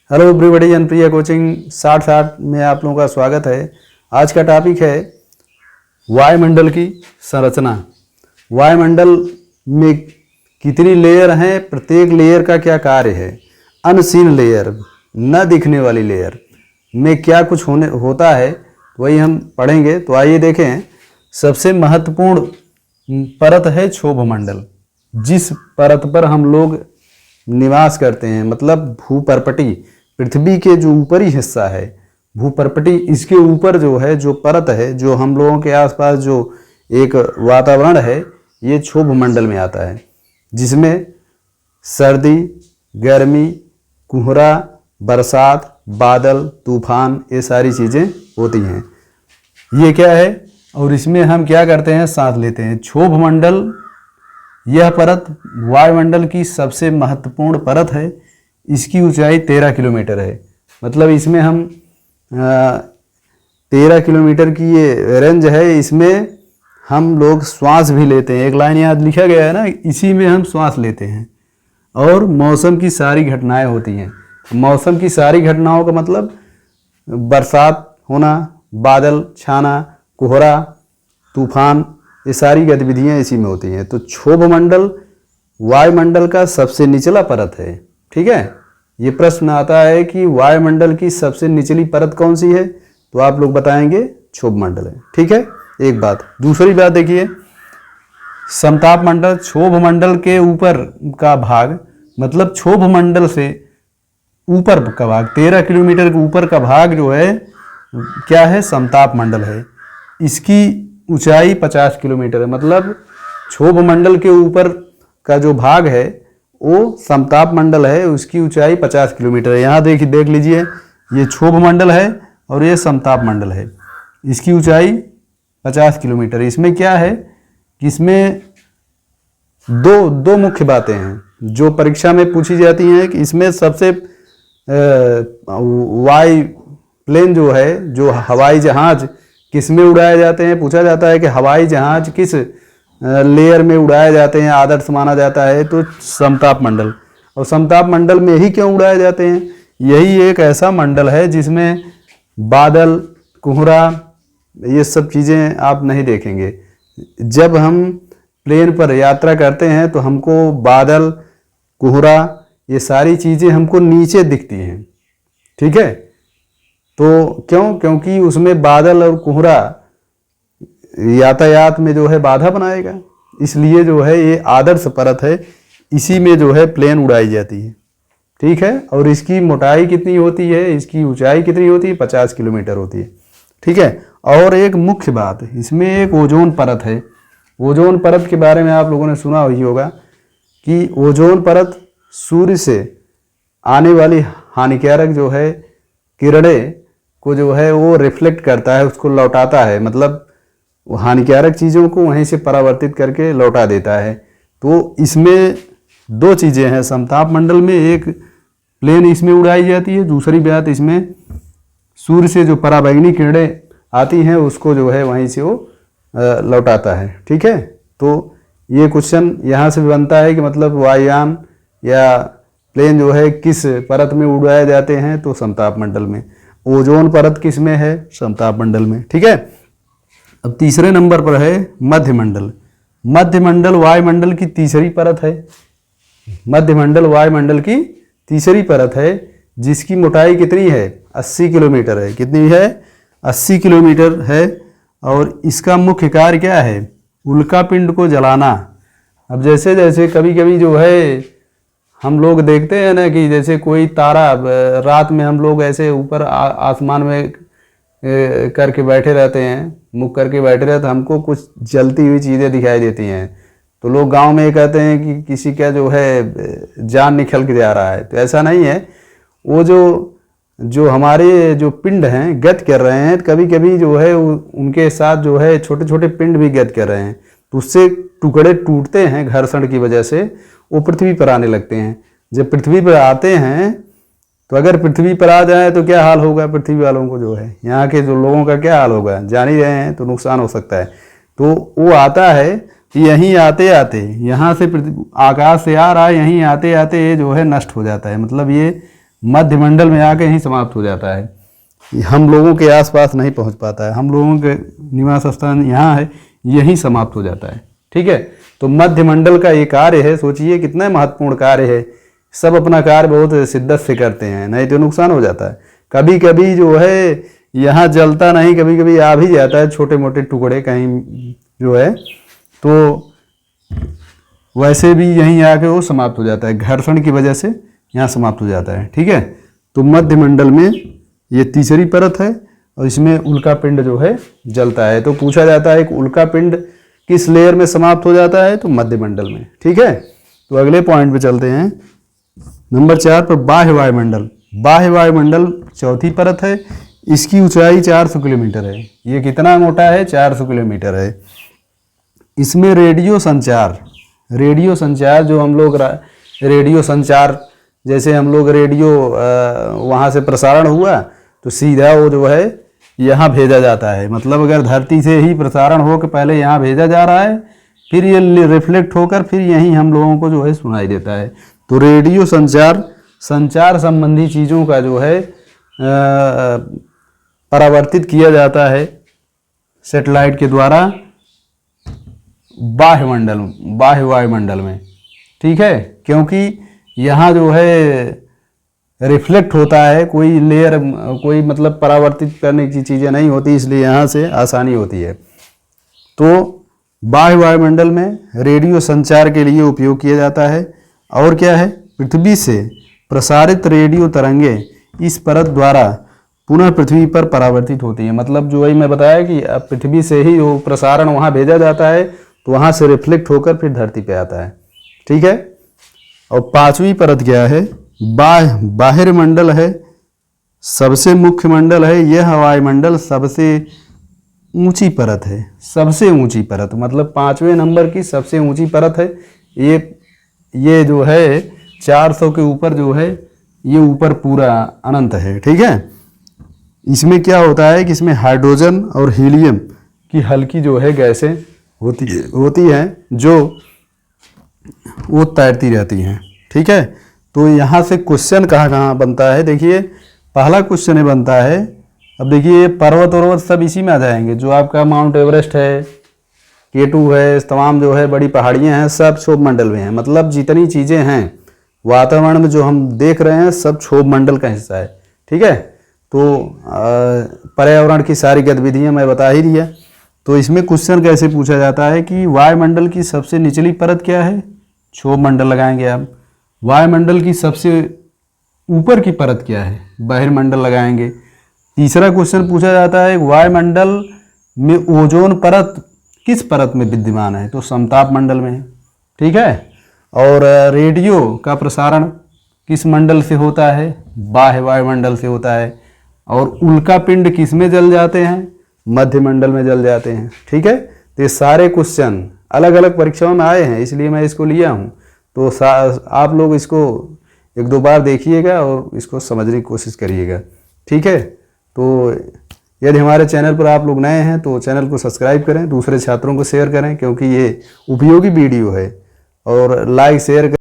Hello everybody, जनप्रिया coaching 60-60 में आप लोगों का स्वागत है। आज का टॉपिक है वायुमंडल की संरचना। वायुमंडल में कितनी लेयर हैं, प्रत्येक लेयर का क्या कार्य है, अनसीन लेयर, न दिखने वाली लेयर में क्या कुछ होता है, वही हम पढ़ेंगे। तो आइए देखें। सबसे महत्वपूर्ण परत है क्षोभमंडल। जिस परत पर हम लोग निवास करते हैं, मतलब भूपर्पटी, पृथ्वी के जो ऊपरी हिस्सा है भूपर्पटी, इसके ऊपर जो है जो परत है, जो हम लोगों के आसपास जो एक वातावरण है, ये क्षोभमंडल में आता है, जिसमें सर्दी, गर्मी, कोहरा, बरसात, बादल, तूफान, ये सारी चीज़ें होती हैं। ये क्या है और इसमें हम क्या करते हैं, सांस लेते हैं। क्षोभमंडल, यह परत वायुमंडल की सबसे महत्वपूर्ण परत है। इसकी ऊंचाई 13 किलोमीटर है। मतलब इसमें हम 13 किलोमीटर की ये रेंज है। इसमें हम लोग श्वास भी लेते हैं। एक लाइन याद लिखा गया है ना, इसी में हम श्वास लेते हैं। और मौसम की सारी घटनाएं होती हैं। मौसम की सारी घटनाओं का मतलब बरसात होना, बादल छाना, कोहरा, तूफान, ये सारी गतिविधियां इसी में होती हैं। तो क्षोभमंडल वायुमंडल का सबसे निचला परत है। ठीक है, ये प्रश्न आता है कि वायुमंडल की सबसे निचली परत कौन सी है, तो आप लोग बताएंगे क्षोभमंडल है। ठीक है, एक बात। दूसरी बात देखिए, समताप मंडल, क्षोभमंडल के ऊपर का भाग, मतलब क्षोभमंडल से ऊपर का भाग, 13 किलोमीटर के ऊपर का भाग जो है क्या है, समताप मंडल है। इसकी ऊंचाई 50 किलोमीटर है। मतलब क्षोभमंडल के ऊपर का जो भाग है वो समताप मंडल है, उसकी ऊंचाई 50 किलोमीटर है। यहाँ देख लीजिए, ये क्षोभमंडल है और ये समताप मंडल है। इसकी ऊंचाई 50 किलोमीटर। इसमें क्या है कि इसमें दो मुख्य बातें हैं जो परीक्षा में पूछी जाती हैं। कि इसमें सबसे वायु प्लेन जो है, जो हवाई जहाज किस में उड़ाए जाते हैं, पूछा जाता है कि हवाई जहाज किस लेयर में उड़ाए जाते हैं, आदर्श माना जाता है, तो समताप मंडल। और समताप मंडल में ही क्यों उड़ाए जाते हैं, यही एक ऐसा मंडल है जिसमें बादल, कोहरा, ये सब चीज़ें आप नहीं देखेंगे। जब हम प्लेन पर यात्रा करते हैं तो हमको बादल, कोहरा, ये सारी चीज़ें हमको नीचे दिखती हैं। ठीक है, तो क्योंकि उसमें बादल और कोहरा यातायात में जो है बाधा बनाएगा, इसलिए जो है ये आदर्श परत है। इसी में जो है प्लेन उड़ाई जाती है। ठीक है, और इसकी मोटाई कितनी होती है, इसकी ऊंचाई कितनी होती है, 50 किलोमीटर होती है। ठीक है, और एक मुख्य बात, इसमें एक ओजोन परत है। ओजोन परत के बारे में आप लोगों ने सुना ही होगा कि ओजोन परत सूर्य से आने वाली हानिकारक जो है किरणें को जो है वो रिफ्लेक्ट करता है, उसको लौटाता है। मतलब हानिकारक चीज़ों को वहीं से परावर्तित करके लौटा देता है। तो इसमें दो चीज़ें हैं समताप मंडल में, एक प्लेन इसमें उड़ाई जाती है, दूसरी बात इसमें सूर्य से जो पराबैंगनी किरणें आती हैं उसको जो है वहीं से वो लौटाता है। ठीक है, तो ये क्वेश्चन यहाँ से भी बनता है कि मतलब वायुयान या प्लेन जो है किस परत में उड़ाए जाते हैं, तो समताप मंडल में। ओजोन परत किस में है, समताप मंडल में। ठीक है, अब तीसरे नंबर पर है मध्यमंडल। मध्यमंडल वायुमंडल की तीसरी परत है। मध्यमंडल वायुमंडल की तीसरी परत है, जिसकी मोटाई कितनी है, 80 किलोमीटर है। कितनी है, 80 किलोमीटर है। और इसका मुख्य कार्य क्या है, उल्कापिंड को जलाना। अब जैसे जैसे कभी कभी जो है हम लोग देखते हैं ना कि जैसे कोई तारा, रात में हम लोग ऐसे ऊपर आसमान में करके बैठे रहते हैं, मुख करके बैठे रहते, तो हमको कुछ जलती हुई चीज़ें दिखाई देती हैं। तो लोग गांव में कहते हैं कि किसी का जो है जान निकल के जा रहा है। तो ऐसा नहीं है। वो जो हमारे जो पिंड हैं गति कर रहे हैं, कभी कभी जो है उनके साथ जो है छोटे छोटे पिंड भी गति कर रहे हैं, तो उससे टुकड़े टूटते हैं घर्षण की वजह से, वो पृथ्वी पर आने लगते हैं। जब पृथ्वी पर आते हैं तो अगर पृथ्वी पर आ जाए तो क्या हाल होगा, पृथ्वी वालों को जो है, यहाँ के जो लोगों का क्या हाल होगा, जान ही रहे हैं, तो नुकसान हो सकता है। तो वो आता है कि यहीं आते आते, यहाँ से आकाश से आ रहा है, यहीं आते आते ये जो है नष्ट हो जाता है। मतलब ये मध्यमंडल में आके यहीं समाप्त हो जाता है, हम लोगों के आसपास नहीं पहुंच पाता है, हम लोगों के निवास स्थान यहाँ है, यहीं समाप्त हो जाता है। ठीक है, तो मध्यमंडल का ये कार्य है, सोचिए कितना महत्वपूर्ण कार्य है। सब अपना कार्य बहुत शिद्दत से करते हैं, नहीं तो नुकसान हो जाता है। कभी कभी जो है यहाँ जलता नहीं, कभी कभी आ भी जाता है छोटे मोटे टुकड़े कहीं जो है, तो वैसे भी यहीं आके वो समाप्त हो जाता है, घर्षण की वजह से यहाँ समाप्त हो जाता है। ठीक है, तो मध्यमंडल में ये तीसरी परत है और इसमें उल्का पिंड जो है जलता है। तो पूछा जाता है कि उल्का पिंड किस लेयर में समाप्त हो जाता है, तो मध्यमंडल में। ठीक है, तो अगले पॉइंट पे चलते हैं। नंबर 4 पर बाह्य वायुमंडल। बाह्य वायुमंडल चौथी परत है, इसकी ऊंचाई 400 किलोमीटर है। ये कितना मोटा है, 400 किलोमीटर है। इसमें रेडियो संचार जो हम लोग रेडियो संचार, जैसे हम लोग रेडियो वहाँ से प्रसारण हुआ तो सीधा वो जो है यहाँ भेजा जाता है। मतलब अगर धरती से ही प्रसारण हो के पहले यहाँ भेजा जा रहा है, फिर ये रिफ्लेक्ट होकर फिर यहीं हम लोगों को जो है सुनाई देता है। तो रेडियो संचार संबंधी चीज़ों का जो है परावर्तित किया जाता है सैटेलाइट के द्वारा बाह्य वायुमंडल में। ठीक है, क्योंकि यहाँ जो है रिफ्लेक्ट होता है, कोई लेयर कोई मतलब परावर्तित करने की चीज़ें नहीं होती, इसलिए यहाँ से आसानी होती है। तो बाह्य वायुमंडल में रेडियो संचार के लिए उपयोग किया जाता है। और क्या है, पृथ्वी से प्रसारित रेडियो तरंगे इस परत द्वारा पुनः पृथ्वी पर परावर्तित होती है। मतलब जो वही मैं बताया कि अब पृथ्वी से ही वो प्रसारण वहाँ भेजा जाता है, तो वहाँ से रिफ्लेक्ट होकर फिर धरती पे आता है। ठीक है, और पांचवी परत क्या है, बाह्य मंडल है, सबसे मुख्य मंडल है। यह वायुमंडल सबसे ऊंची परत है, सबसे ऊंची परत, मतलब 5वें नंबर की सबसे ऊंची परत है। ये जो है 400 के ऊपर जो है, ये ऊपर पूरा अनंत है। ठीक है, इसमें क्या होता है कि इसमें हाइड्रोजन और हीलियम की हल्की जो है गैसें होती हैं जो वो तैरती रहती हैं। ठीक है, तो यहाँ से क्वेश्चन कहाँ बनता है, देखिए पहला क्वेश्चन बनता है। अब देखिए पर्वत सब इसी में आ जाएंगे, जो आपका माउंट एवरेस्ट है, K2 है, तमाम जो है बड़ी पहाड़ियाँ हैं, सब क्षोभ मंडल में हैं। मतलब जितनी चीज़ें हैं वातावरण में जो हम देख रहे हैं सब क्षोभ मंडल का हिस्सा है। ठीक है, तो पर्यावरण की सारी गतिविधियाँ मैं बता ही दिया। तो इसमें क्वेश्चन कैसे पूछा जाता है कि वायुमंडल की सबसे निचली परत क्या है, क्षोभ मंडल लगाएंगे आप। वायुमंडल की सबसे ऊपर की परत क्या है, बहिर्मंडल लगाएंगे। तीसरा क्वेश्चन पूछा जाता है वायुमंडल में ओजोन परत किस परत में विद्यमान है, तो समताप मंडल में है। ठीक है, और रेडियो का प्रसारण किस मंडल से होता है, बाह्य वायुमंडल से होता है। और उल्का पिंड किस में जल जाते हैं, मध्यमंडल में जल जाते हैं। ठीक है, तो ये सारे क्वेश्चन अलग अलग परीक्षाओं में आए हैं, इसलिए मैं इसको लिया हूँ। तो आप लोग इसको 1-2 बार देखिएगा और इसको समझने की कोशिश करिएगा। ठीक है, तो यदि हमारे चैनल पर आप लोग नए हैं तो चैनल को सब्सक्राइब करें, दूसरे छात्रों को शेयर करें, क्योंकि ये उपयोगी वीडियो है। और लाइक शेयर